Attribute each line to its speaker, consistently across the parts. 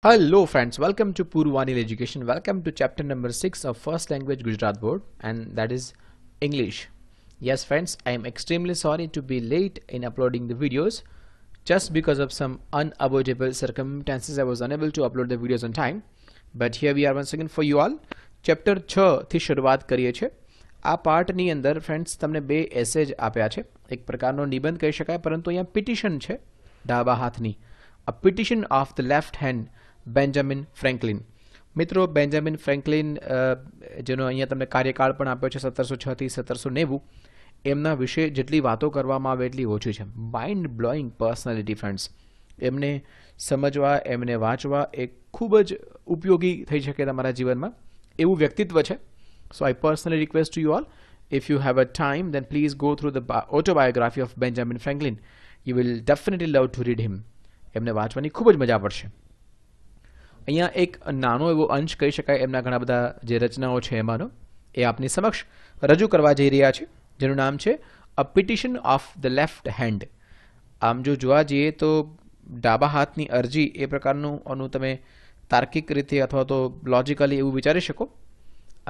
Speaker 1: Hello friends, welcome to Purvanil Education. Welcome to chapter number 6 of first language Gujarat board, and that is English. Yes friends, I am extremely sorry to be late in uploading the videos. Just because of some unavoidable circumstances I was unable to upload the videos on time. But here we are once again for you all. Chapter 6 થી શરૂઆત કરીએ છીએ. આ પાર્ટની અંદર friends તમને બે એસેજ આપ્યા છે. એક પ્રકારનો નિબંધ કહી શકાય, પરંતુ અહીંયા પિટિશન છે ડાબા હાથની. A petition of the left hand, Benjamin Franklin. મિત્રો બેન્જામિન ફ્રેન્કલિન જેનો અહીંયા તમને કાર્યકાળ પણ આપ્યો છે 1706 થી 1790, એમના વિશે જેટલી વાતો કરવામાં આવે એટલી ઓછી છે. Mind blowing personality friends. એમને સમજવા, એમને વાંચવા એ ખૂબ જ ઉપયોગી થઈ શકે તમારા જીવનમાં, એવું વ્યક્તિત્વ છે. So I personally request to you all, if you have a time, then please go through the autobiography of Benjamin Franklin. You will definitely love to read him. એમને વાંચવાની ખૂબ જ મજા પડશે. અહીંયા એક નાનો એવો અંશ કહી શકાય એમના ઘણા બધા જે રચનાઓ છે એમાંનો, એ આપની સમક્ષ રજૂ કરવા જઈ રહ્યા છે, જેનું નામ છે a petition of the left hand. આમ જો જોવા જઈએ તો ડાબા હાથની અરજી એ પ્રકારનું આનું તમે તાર્કિક રીતે અથવા તો લોજિકલી એવું વિચારી શકો.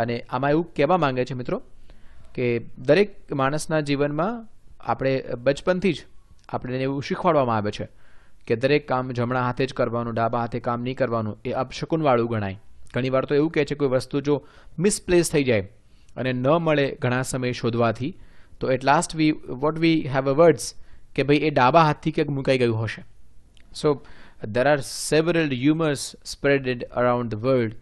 Speaker 1: અને આમાં એવું કહેવા માંગે છે મિત્રો કે દરેક માણસના જીવનમાં આપણે બચપનથી જ આપણે એવું શીખવાડવામાં આવે છે કે દરેક કામ જમણા હાથે જ કરવાનું, ડાબા હાથે કામ નહીં કરવાનું, એ અપશકુનવાળું ગણાય. ઘણીવાર તો એવું કહે છે કોઈ વસ્તુ જો મિસપ્લેસ થઈ જાય અને ન મળે ઘણા સમય શોધવાથી, તો at last we have a words કે ભાઈ એ ડાબા હાથથી ક્યાંક મુકાઈ ગયું હશે. સો there are several humors spreaded around the world,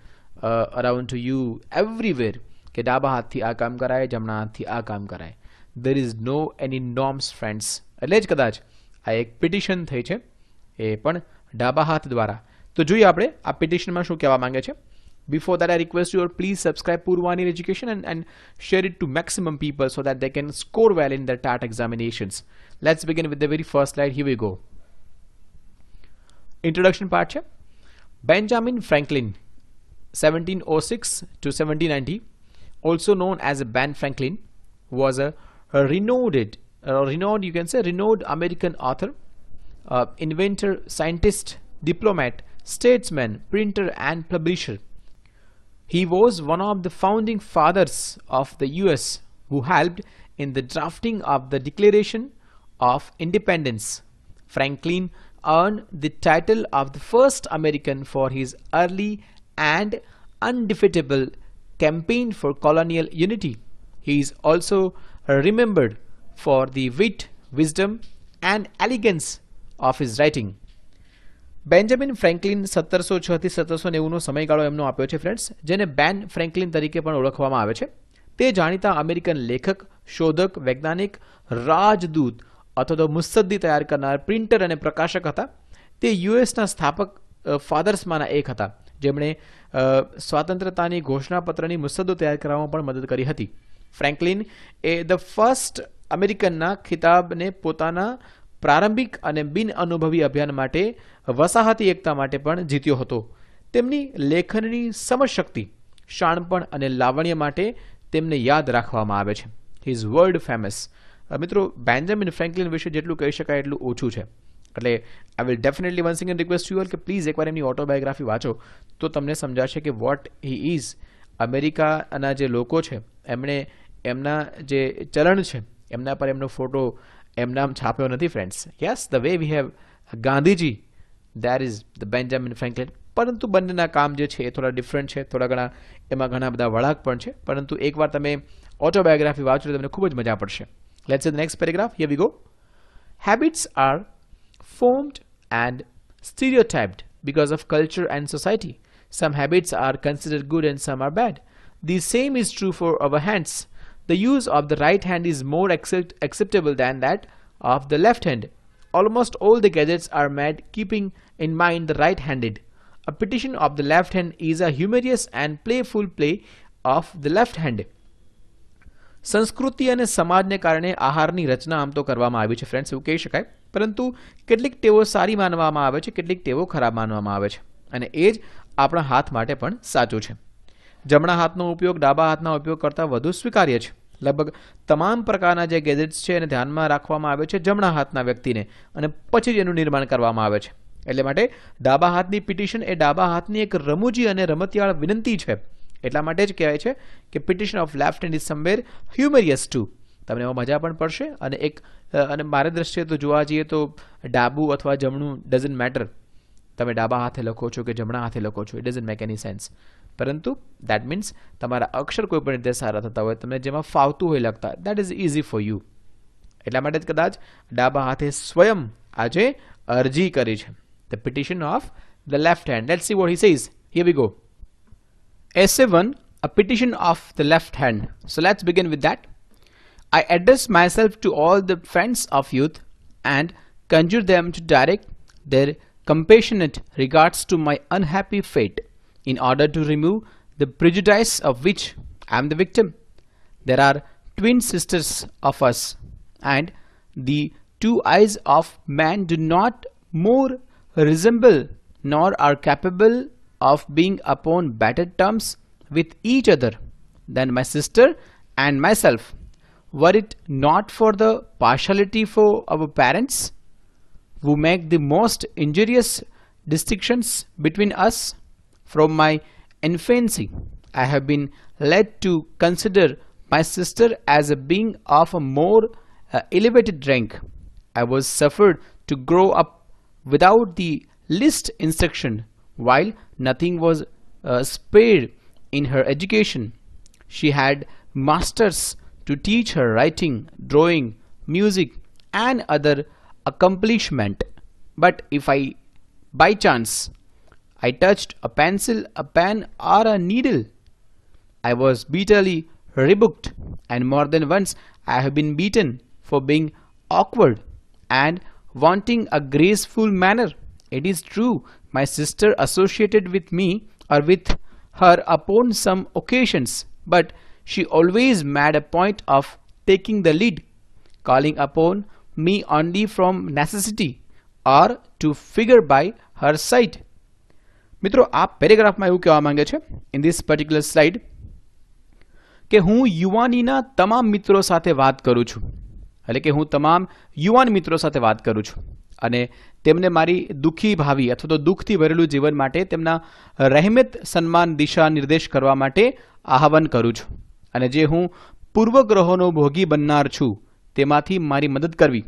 Speaker 1: around to you, everywhere, કે ડાબા હાથથી આ કામ કરાય, જમણા હાથથી આ કામ કરાય. there is no any norms friends. એટલે જ કદાચ આ એક પિટિશન થઈ છે, એ પણ ડાબા હાથ દ્વારા. તો જોઈએ આપણે આ પિટિશનમાં શું કહેવા માંગે છે. Before that, I request you all, please subscribe Purvanil Education and share it to maximum people so that they can score well in their TAT examinations. Let's begin with the very first slide. Here we go. Introduction part છે. Benjamin Franklin, 1706 to 1790, also known as Ben Franklin, was a renowned American author, inventor, scientist, diplomat, statesman, printer and publisher. He was one of the founding fathers of the US who helped in the drafting of the Declaration of Independence. Franklin earned the title of the first American for his early and indefatigable campaign for colonial unity. He is also remembered for the wit, wisdom and elegance of his writing. Benjamin Franklin 1706 થી 1790નો સમયગાળો એમનો આપ્યો છે friends, જેને બેન Franklin તરીકે પણ ઓળખવામાં આવે છે. તે જાણીતા અમેરિકન લેખક, શોધક, વૈજ્ઞાનિક, રાજદૂત અથવા તો મુસદ્દી તૈયાર કરનાર, પ્રિન્ટર અને પ્રકાશક હતા. તે યુએસના સ્થાપક ફાધર્સમાંના એક હતા, જેમણે સ્વાતંત્રતાની ઘોષણાપત્રની મુસદ્દો તૈયાર કરવામાં પણ મદદ કરી હતી. ફ્રેન્કલિન એ ધ ફર્સ્ટ અમેરિકનના ખિતાબને પોતાના પ્રારંભિક અને બિન અનુભવી અભિયાન માટે વસાહતી એકતા માટે પણ જીત્યો હતો. તેમની લેખનની સમજશક્તિ, શાણપણ અને લાવણ્ય માટે તેમને યાદ રાખવામાં આવે છે. He is world famous. મિત્રો બેન્જામિન ફ્રેન્કલિન વિશે જેટલું કહી શકાય એટલું ઓછું છે. એટલે I will definitely once again request you all કે પ્લીઝ એકવાર એમની ઓટોબાયોગ્રાફી વાંચો, તો તમને સમજાશે કે વોટ હી ઇઝ. અમેરિકાના જે લોકો છે એમણે એમના જે ચલણ છે એમના પર એમનો ફોટો એમના છાપ્યો નથી friends. Yes, the way we have Gandhiji, that is the Benjamin Franklin. પરંતુ બંનેના કામ જે છે એ થોડા ડિફરન્ટ છે, થોડા ઘણા એમાં ઘણા બધા વળાંક પણ છે. પરંતુ એકવાર તમે ઓટોબાયોગ્રાફી વાંચો તો તમને ખૂબ જ મજા પડશે. Let's see the next paragraph. Here we go. Habits are formed and stereotyped because of culture and society. Some habits are considered good and some are bad. The same is true for our hands. The use of the right hand is more acceptable than that of the left hand. Almost all the gadgets are made keeping in mind the right-handed. A petition of the left hand is a humorous and playful play of the left hand. સંસ્કૃતિ અને સમાજને કારણે આહારની રચના આમ તો કરવામાં આવી છે ફ્રેન્ડ્સ, એવું કહી શકાય. પરંતુ કેટલીક ટેવો સારી માનવામાં આવે છે, કેટલીક ટેવો ખરાબ માનવામાં આવે છે, અને એ જ આપણા હાથ માટે પણ સાચું છે. જમણા હાથનો ઉપયોગ ડાબા હાથના ઉપયોગ કરતાં વધુ સ્વીકાર્ય છે. લગભગ તમામ પ્રકારના જે ગેજેટ્સ છે એને ધ્યાનમાં રાખવામાં આવે છે જમણા હાથના વ્યક્તિને, અને પછી જ એનું નિર્માણ કરવામાં આવે છે. એટલે માટે ડાબા હાથની પિટિશન એ ડાબા હાથની એક રમૂજી અને રમતિયાળ વિનંતી છે. એટલા માટે જ કહેવાય છે કે petition of left hand is somewhere humorous too. તમને એમાં મજા પણ પડશે અને મારા દ્રષ્ટિએ તો જોવા જઈએ તો ડાબું અથવા જમણું ડઝન્ટ મેટર. તમે ડાબા હાથે લખો છો કે જમણા હાથે લખો છો, it doesn't make any sense. પરંતુ દેટ મીન્સ તમારા અક્ષર કોઈ પણ રીતે સારા થતા હોય, તમને જેમાં ફાવતું હોય લખતા, that is easy for you. એટલા માટે જ કદાચ ડાબા હાથે સ્વયં આજે અરજી કરી છે. The petition of the left hand. Let's see what he says. Here we go. Essay 1, a petition of the left hand. So let's begin with that. I address myself to all the friends of youth and conjure them to direct their compassionate regards to my unhappy fate in order to remove the prejudice of which I am the victim. There are twin sisters of us, and the two eyes of man do not more resemble nor are capable of being upon better terms with each other than my sister and myself, were it not for the partiality for our parents, who make the most injurious distinctions between us. From my infancy I have been led to consider my sister as a being of a more elevated rank. I was suffered to grow up without the least instruction, while nothing was spared in her education. She had masters to teach her writing, drawing, music, and other accomplishment. But if by chance I touched a pencil, a pen, or a needle, I was bitterly rebuked, and more than once I have been beaten for being awkward and wanting a graceful manner. It is true, my sister associated with me or with her upon some occasions, but she always made a point of taking the lead, calling upon me only from necessity or to figure by her side. મિત્રો, આ પેરેગ્રાફમાં એવું કહેવા માંગે છે in this particular slide કે હું યુવાનીના તમામ મિત્રો સાથે વાત કરું છું. એટલે કે હું તમામ યુવાન મિત્રો સાથે વાત કરું છું અને તેમને મારી દુઃખી ભાવિ અથવા તો દુઃખથી ભરેલું જીવન માટે તેમના રહેમત સન્માન દિશા નિર્દેશ કરવા માટે આહવાન કરું છું. અને જે હું પૂર્વગ્રહોનો ભોગી બનનાર છું તેમાંથી મારી મદદ કરવી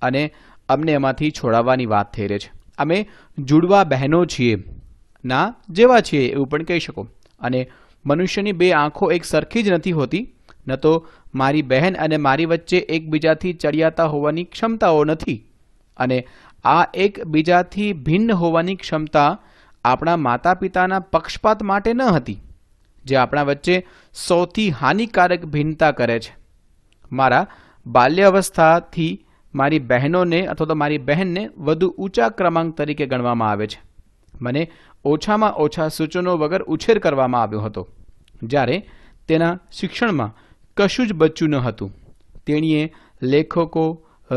Speaker 1: અને અમને એમાંથી છોડાવવાની વાત થઈ રહી છે. અમે જુડવા બહેનો છીએ, ના જેવા છીએ એવું પણ કહી શકો. અને મનુષ્યની બે આંખો એક સરખી જ નથી હોતી. ન તો મારી બહેન અને મારી વચ્ચે એકબીજાથી ચડિયાતા હોવાની ક્ષમતાઓ નથી, અને આ એકબીજાથી ભિન્ન હોવાની ક્ષમતા આપણા માતા પિતાના પક્ષપાત માટે ન હતી, જે આપણા વચ્ચે સૌથી હાનિકારક ભિન્નતા કરે છે. મારા બાલ્યાવસ્થાથી મારી બહેનોને અથવા તો મારી બહેનને વધુ ઊંચા ક્રમાંક તરીકે ગણવામાં આવે છે. મને ઓછામાં ઓછા સૂચનો વગર ઉછેર કરવામાં આવ્યો હતો, જ્યારે તેના શિક્ષણમાં કશું જ બચ્યું ન હતું. તેણીએ લેખકો,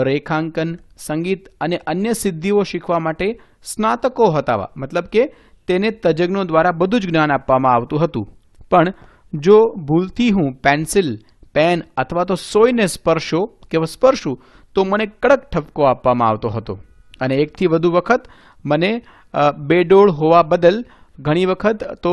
Speaker 1: રેખાંકન, સંગીત અને અન્ય સિદ્ધિઓ શીખવા માટે સ્નાતકો હતા, મતલબ કે તેને તજજ્ઞો દ્વારા બધું જ જ્ઞાન આપવામાં આવતું હતું. પણ જો ભૂલથી હું પેન્સિલ, પેન અથવા તો સોયને સ્પર્શું તો મને કડક ઠપકો આપવામાં આવતો હતો, અને એકથી વધુ વખત મને બેડોળ હોવા બદલ, ઘણી વખત તો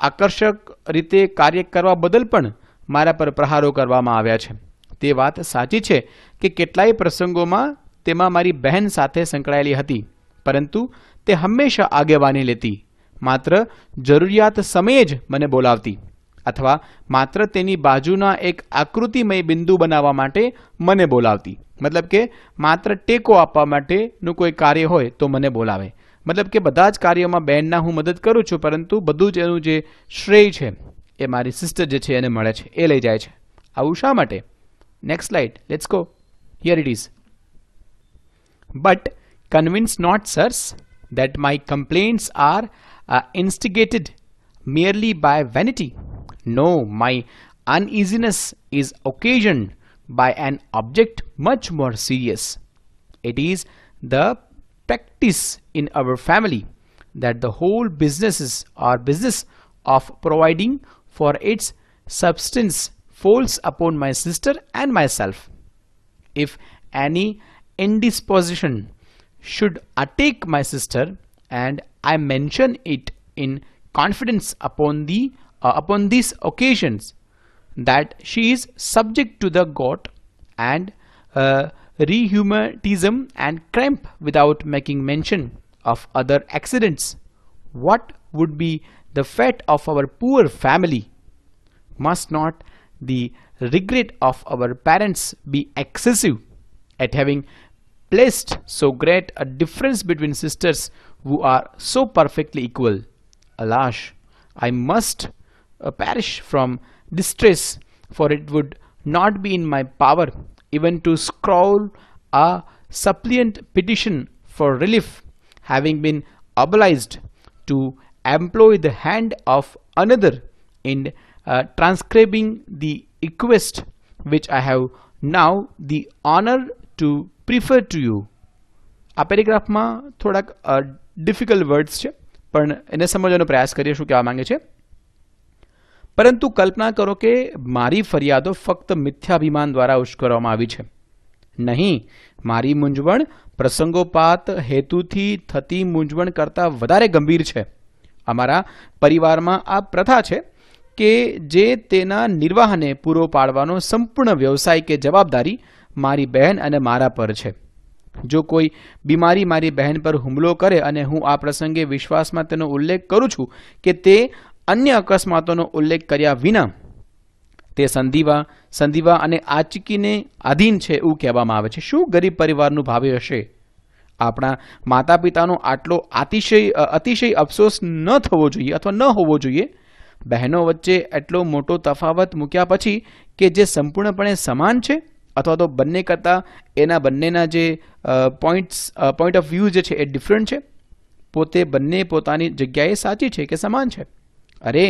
Speaker 1: આકર્ષક રીતે કાર્ય કરવા બદલ પણ મારા પર પ્રહારો કરવામાં આવ્યા છે. તે વાત સાચી છે કે કેટલાય પ્રસંગોમાં તેમાં મારી બહેન સાથે સંકળાયેલી હતી, પરંતુ તે હંમેશા આગેવાની લેતી. માત્ર જરૂરિયાત સમયે જ મને બોલાવતી, અથવા માત્ર તેની બાજુના એક આકૃતિમય બિંદુ બનાવવા માટે મને બોલાવતી. મતલબ કે માત્ર ટેકો આપવા માટેનું કોઈ કાર્ય હોય તો મને બોલાવે. મતલબ કે બધા જ કાર્યોમાં બહેનના હું મદદ કરું છું, પરંતુ બધું જ એનું જે શ્રેય છે એ મારી સિસ્ટર જે છે એને મળે છે, એ લઈ જાય છે. આવું શા માટે? Next slide, let's go. Here it is. But convince not sirs that my complaints are instigated merely by vanity. No, my uneasiness is occasioned by an object much more serious. It is the practice in our family that the whole business of providing for its substance falls upon my sister and myself. If any indisposition should I take my sister and I mention it in confidence upon these occasions that she is subject to the gout and rheumatism and cramp without making mention of other accidents, what would be the fate of our poor family? Must not the regret of our parents be excessive at having placed so great a difference between sisters who are so perfectly equal? Alas, I must perish from distress, for it would not be in my power even to scrawl a suppliant petition for relief, having been obliged to employ the hand of another in transcribing the request which I have now the honor to prefer to you. આ પેરેગ્રાફમાં થોડાક difficult words છે, પણ એને સમજવાનો પ્રયાસ કરીએ શું કહેવા માંગે છે. પરંતુ કલ્પના કરો કે મારી ફરિયાદો ફક્ત મિથ્યાભિમાન દ્વારા ઉશ્કેરવામાં આવી છે. નહીં, મારી મૂંઝવણ પ્રસંગોપાત હેતુથી થતી મૂંઝવણ કરતાં વધારે ગંભીર છે. અમારા પરિવારમાં આ પ્રથા છે કે જે તેના નિર્વાહને પૂરો પાડવાનો સંપૂર્ણ વ્યવસાય કે જવાબદારી મારી બહેન અને મારા પર છે. જો કોઈ બીમારી મારી બહેન પર હુમલો કરે અને હું આ પ્રસંગે વિશ્વાસમાં તેનો ઉલ્લેખ કરું છું કે તે અન્ય અકસ્માતોનો ઉલ્લેખ કર્યા વિના તે સંધિવા અને આચકીને આધીન છે એવું કહેવામાં આવે છે. શું ગરીબ પરિવારનું ભાવે હશે? આપણા માતા પિતાનો આટલો અતિશય અફસોસ ન થવો જોઈએ અથવા ન હોવો જોઈએ. બહેનો વચ્ચે એટલો મોટો તફાવત મૂક્યા પછી કે જે સંપૂર્ણપણે સમાન છે, અથવા તો બંને કરતાં એના બંનેના જે પોઈન્ટ ઓફ વ્યૂ જે છે એ ડિફરન્ટ છે. પોતે બંને પોતાની જગ્યાએ સાચી છે કે સમાન છે. અરે,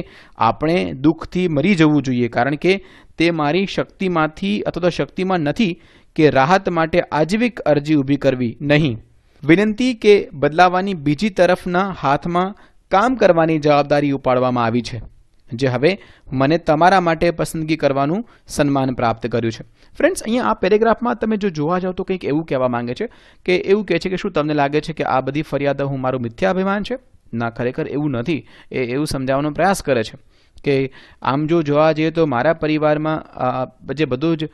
Speaker 1: આપણે દુઃખથી મરી જવું જોઈએ, કારણ કે તે મારી શક્તિમાંથી અથવા તો શક્તિમાં નથી કે રાહત માટે આજીવિક અરજી ઊભી કરવી. નહીં, વિનંતી કે બદલાવાની બીજી તરફના હાથમાં કામ કરવાની જવાબદારી ઉપાડવામાં આવી છે, જે હવે મને તમારા માટે પસંદગી કરવાનું સન્માન પ્રાપ્ત કર્યું છે. ફ્રેન્ડ્સ, અહીંયા આ પેરેગ્રાફમાં તમે જો જોવા જાઓ તો કંઈક એવું કહેવા માંગે છે કે એવું કહે છે કે શું તમને લાગે છે કે આ બધી ફરિયાદો હું મારું મિથ્યાભિમાન છે? ના, ખરેખર એવું નથી. એ એવું સમજાવવાનો પ્રયાસ કરે છે કે આમ જો જોવા જઈએ તો મારા પરિવારમાં જે બધું જ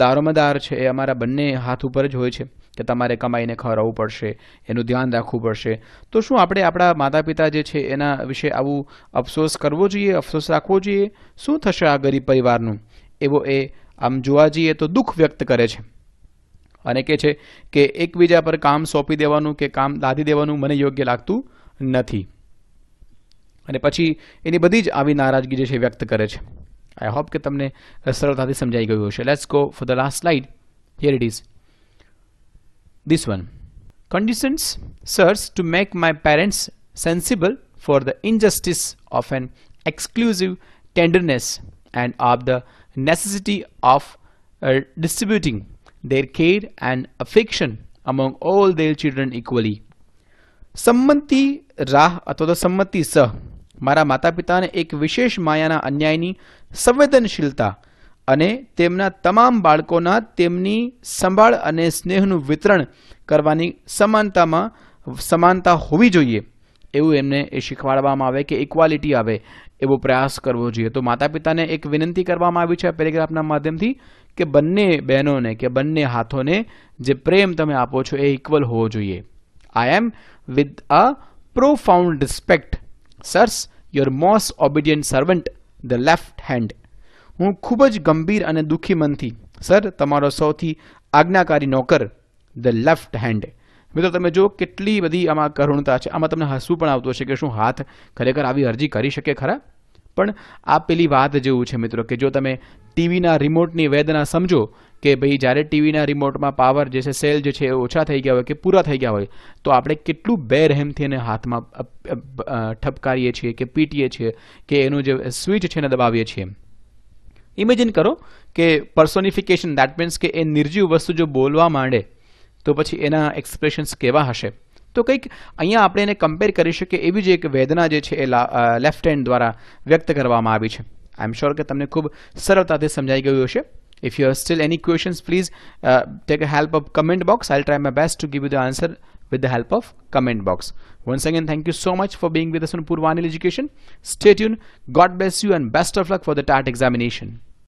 Speaker 1: દારોમદાર છે એ અમારા બંને હાથ ઉપર જ હોય છે કે તમારે કમાઈને ખવડાવવું પડશે, એનું ધ્યાન રાખવું પડશે. તો શું આપણે આપણા માતા પિતા જે છે એના વિશે આવું અફસોસ કરવો જોઈએ, અફસોસ રાખવો જોઈએ? શું થશે આ ગરીબ પરિવારનું? એવો એ આમ જોવા જઈએ તો દુઃખ વ્યક્ત કરે છે અને કહે છે કે એકબીજા પર કામ સોંપી દેવાનું કે કામ લાદી દેવાનું મને યોગ્ય લાગતું નથી. અને પછી એની બધી જ આવી નારાજગી જે છે વ્યક્ત કરે છે. આઈ હોપ કે તમને સરળતાથી સમજાઈ ગયું હશે. Let's go for the last slide. Here it is. This one. Conditions, sirs, to make my parents sensible for the injustice of an exclusive tenderness and of the necessity of distributing their care and affection among all their children equally. સંમતિ રાહ અથવા તો સંમતિ સહ મારા માતા પિતાને એક વિશેષ માયાના અન્યાયની સંવેદનશીલતા અને તેમના તમામ બાળકોના તેમની સંભાળ અને સ્નેહનું વિતરણ કરવાની સમાનતા હોવી જોઈએ એવું એમને એ શીખવાડવામાં આવે કે ઇક્વાલિટી આવે એવો પ્રયાસ કરવો જોઈએ. તો માતા પિતાને એક વિનંતી કરવામાં આવી છે આ પેરેગ્રાફના માધ્યમથી કે બંને બહેનોને કે બંને હાથોને જે પ્રેમ તમે આપો છો એ ઇક્વલ હોવો જોઈએ. I am with a profound respect, sirs, your most obedient servant, the left hand. હું ખૂબ જ ગંભીર અને દુઃખી મનથી સર તમારો સૌથી આજ્ઞાકારી નોકર, ધ લેફ્ટ હેન્ડ. મિત્રો તમે જો કેટલી બધી આમાં કરુણતા છે. આમાં તમને હસવું પણ આવતું હશે કે શું હાથ ખરેખર આવી અરજી કરી શકે ખરા? પણ આ પેલી વાત જેવું છે મિત્રો કે જો તમે ટીવીના રિમોટની વેદના સમજો કે ભાઈ જ્યારે ટીવીના રિમોટમાં પાવર જે છે સેલ જે છે એ ઓછા થઈ ગયા હોય કે પૂરા થઈ ગયા હોય તો આપણે કેટલું બેરહેમથી એને હાથમાં ઠપકારીએ છીએ કે પીટીએ છીએ કે એનું જે સ્વિચ છે એને દબાવીએ છીએ. ઇમેજિન કરો કે પર્સોનિફિકેશન, દેટ મીન્સ કે એ નિર્જીવ વસ્તુ જો બોલવા માંડે તો પછી એના એક્સપ્રેશન્સ કેવા હશે? તો કંઈક અહીંયા આપણે એને કમ્પેર કરી શકીએ એવી જ એક વેદના જે છે એ લેફ્ટ હેન્ડ દ્વારા વ્યક્ત કરવામાં આવી છે. આઈ એમ શ્યોર કે તમને ખૂબ સરળતાથી સમજાઈ ગયું હશે. If you have still any questions, please take a help of comment box. I'll try my best to give you the answer with the help of comment box. Once again, thank you so much for being with us on Purvanil Education. Stay tuned. God bless you and best of luck for the TAT examination.